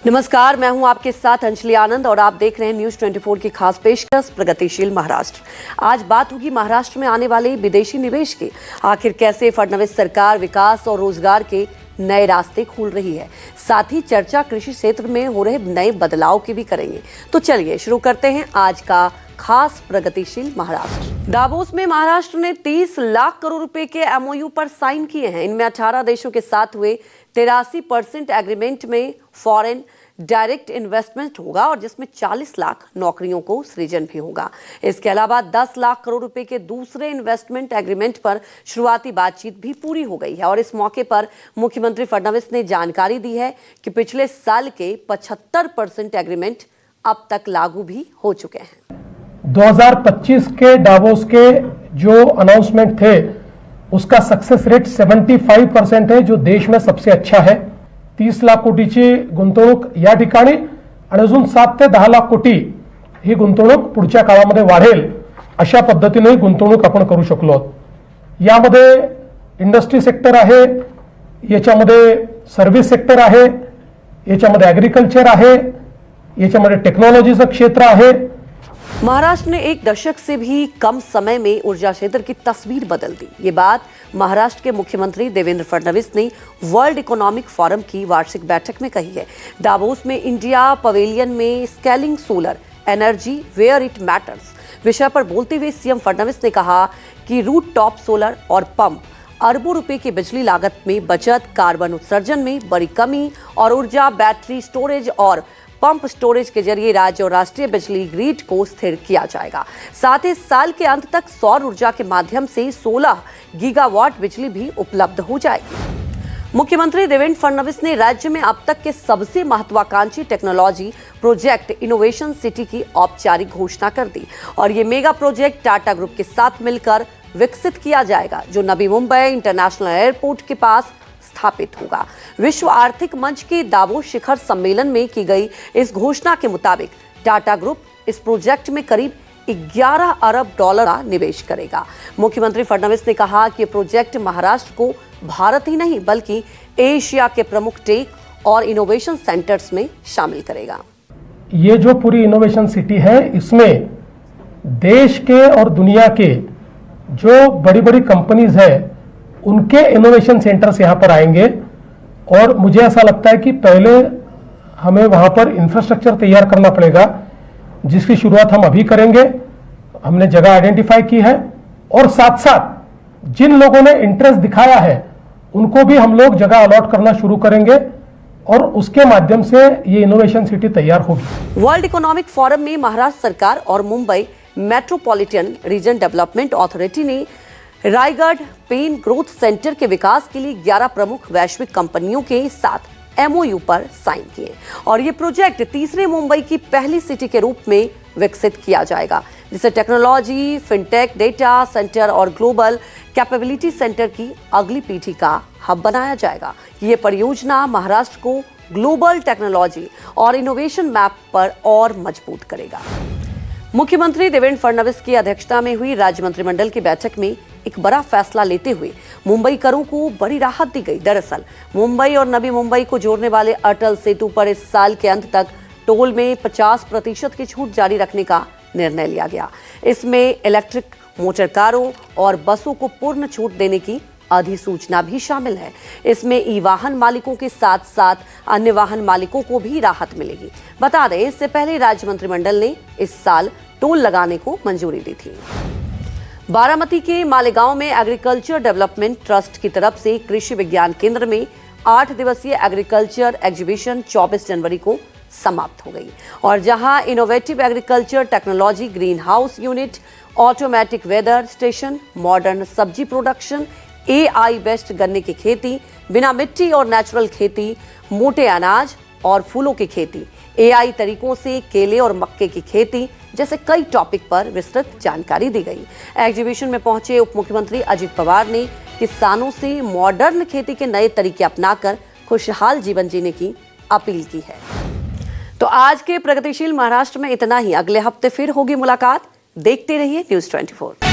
नमस्कार, मैं हूं आपके साथ अंजलि आनंद और आप देख रहे हैं न्यूज 24 की खास पेशकश प्रगतिशील महाराष्ट्र। आज बात होगी महाराष्ट्र में आने वाले विदेशी निवेश की। आखिर कैसे फडणवीस सरकार विकास और रोजगार के नए रास्ते खोल रही है। साथ ही चर्चा कृषि क्षेत्र में हो रहे नए बदलाव की भी करेंगे। तो चलिए शुरू करते हैं आज का खास प्रगतिशील महाराष्ट्र। दावोस में महाराष्ट्र ने 30 लाख करोड़ रुपए के एमओयू पर साइन किए हैं। इनमें 18 देशों के साथ हुए 83% एग्रीमेंट में फॉरेन डायरेक्ट इन्वेस्टमेंट होगा और जिसमें 40 लाख नौकरियों को सृजन भी होगा। इसके अलावा 10 लाख करोड़ रुपए के दूसरे इन्वेस्टमेंट एग्रीमेंट पर शुरुआती बातचीत भी पूरी हो गई है। और इस मौके पर मुख्यमंत्री फडणवीस ने जानकारी दी है कि पिछले साल के 75% एग्रीमेंट अब तक लागू भी हो चुके हैं। 2025 के डावोस के जो अनाउंसमेंट थे उसका सक्सेस रेट 75% है, जो देश में सबसे अच्छा है। 30 लाख कोटीची गुंतवणूक या ठिकाणी आणि अजून 7 ते 10 लाख कोटी ही गुंतवणूक पुढच्या काळामध्ये वाढेल अशा पद्धतीने गुंतवणूक आपण करू शकलो आहोत। यामध्ये इंडस्ट्री सेक्टर आहे, याच्यामध्ये सर्व्हिस सेक्टर आहे, याच्यामध्ये ॲग्रीकल्चर आहे, याच्यामध्ये टेक्नॉलॉजीचं क्षेत्र आहे। महाराष्ट्र ने एक दशक से भी कम समय में ऊर्जा क्षेत्र की तस्वीर बदल दी। ये बात महाराष्ट्र के मुख्यमंत्री देवेंद्र फडणवीस ने वर्ल्ड इकोनॉमिक फोरम की वार्षिक बैठक में कही है। दावोस में इंडिया पवेलियन में scaling solar energy where it matters विषय पर बोलते हुए सीएम फडणवीस ने कहा कि रूट टॉप सोलर और पंप अरबों रुपए की बिजली लागत में बचत, कार्बन उत्सर्जन में बड़ी कमी और ऊर्जा बैटरी स्टोरेज और पंप स्टोरेज के जरिए राज्य और राष्ट्रीय बिजली ग्रिड को स्थिर किया जाएगा। साथ ही साल के अंत तक सौर ऊर्जा के माध्यम से 16 गीगावाट बिजली भी उपलब्ध हो जाएगी। मुख्यमंत्री देवेंद्र फडणवीस ने राज्य में अब तक के सबसे महत्वाकांक्षी टेक्नोलॉजी प्रोजेक्ट इनोवेशन सिटी की औपचारिक घोषणा कर दी और ये मेगा प्रोजेक्ट टाटा ग्रुप के साथ मिलकर विकसित किया जाएगा, जो नवी मुंबई इंटरनेशनल एयरपोर्ट के पास स्थापित होगा। विश्व आर्थिक मंच के दावोस शिखर सम्मेलन में की गई इस घोषणा के मुताबिक टाटा ग्रुप इस प्रोजेक्ट में करीब 11 अरब डॉलर का निवेश करेगा। मुख्यमंत्री फडणवीस ने कहा कि प्रोजेक्ट महाराष्ट्र को भारत ही नहीं बल्कि एशिया के प्रमुख टेक और इनोवेशन सेंटर्स में शामिल करेगा। ये जो पूरी इनोवेशन सिटी है, इसमें देश के और दुनिया के जो बड़ी बड़ी कंपनीज है उनके इनोवेशन सेंटर्स यहाँ पर आएंगे और मुझे ऐसा लगता है कि पहले हमें वहाँ पर इंफ्रास्ट्रक्चर तैयार करना पड़ेगा, जिसकी शुरुआत हम अभी करेंगे। हमने जगह आइडेंटिफाई की है और साथ साथ जिन लोगों ने इंटरेस्ट दिखाया है उनको भी हम लोग जगह अलॉट करना शुरू करेंगे और उसके माध्यम से ये इनोवेशन सिटी तैयार होगी। वर्ल्ड इकोनॉमिक फोरम में महाराष्ट्र सरकार और Mumbai metropolitan region development authority ने रायगढ़ पेन ग्रोथ सेंटर के विकास के लिए 11 प्रमुख वैश्विक कंपनियों के साथ एमओयू पर साइन किए और ये प्रोजेक्ट तीसरे मुंबई की पहली सिटी के रूप में विकसित किया जाएगा, जिसे टेक्नोलॉजी, फिनटेक, डेटा सेंटर और ग्लोबल कैपेबिलिटी सेंटर की अगली पीढ़ी का हब बनाया जाएगा। ये परियोजना महाराष्ट्र को ग्लोबल टेक्नोलॉजी और इनोवेशन मैप पर और मजबूत करेगा। मुख्यमंत्री देवेंद्र फडणवीस की अध्यक्षता में हुई राज्य मंत्रिमंडल की बैठक में एक बड़ा फैसला लेते हुए मुंबई करों को बड़ी राहत दी गई। दरअसल मुंबई और नवी मुंबई को जोड़ने वाले अटल सेतु पर इस साल के अंत तक टोल में 50% की छूट जारी रखने का निर्णय लिया गया। इसमें इलेक्ट्रिक मोटर कारों और बसों को पूर्ण छूट देने की अधिसूचना भी शामिल है। इसमें ई वाहन मालिकों के साथ साथ अन्य वाहन मालिकों को भी राहत मिलेगी। बता दें, इससे पहले राज्य मंत्रिमंडल ने इस साल टोल लगाने को मंजूरी दी थी। बारामती के मालेगांव में एग्रीकल्चर डेवलपमेंट ट्रस्ट की तरफ से कृषि विज्ञान केंद्र में 8 दिवसीय एग्रीकल्चर एग्जीबिशन 24 जनवरी को समाप्त हो गई और जहां innovative agriculture technology, greenhouse unit, automatic weather station, modern सब्जी प्रोडक्शन, AI बेस्ड गन्ने की खेती, बिना मिट्टी और नेचुरल खेती, मोटे अनाज और फूलों की खेती, AI तरीकों से केले और मक्के की खेती जैसे कई टॉपिक पर विस्तृत जानकारी दी गई। एग्जीबिशन में पहुंचे उप मुख्यमंत्री अजित पवार ने किसानों से मॉडर्न खेती के नए तरीके अपनाकर खुशहाल जीवन जीने की अपील की है। तो आज के प्रगतिशील महाराष्ट्र में इतना ही। अगले हफ्ते फिर होगी मुलाकात। देखते रहिए न्यूज 24।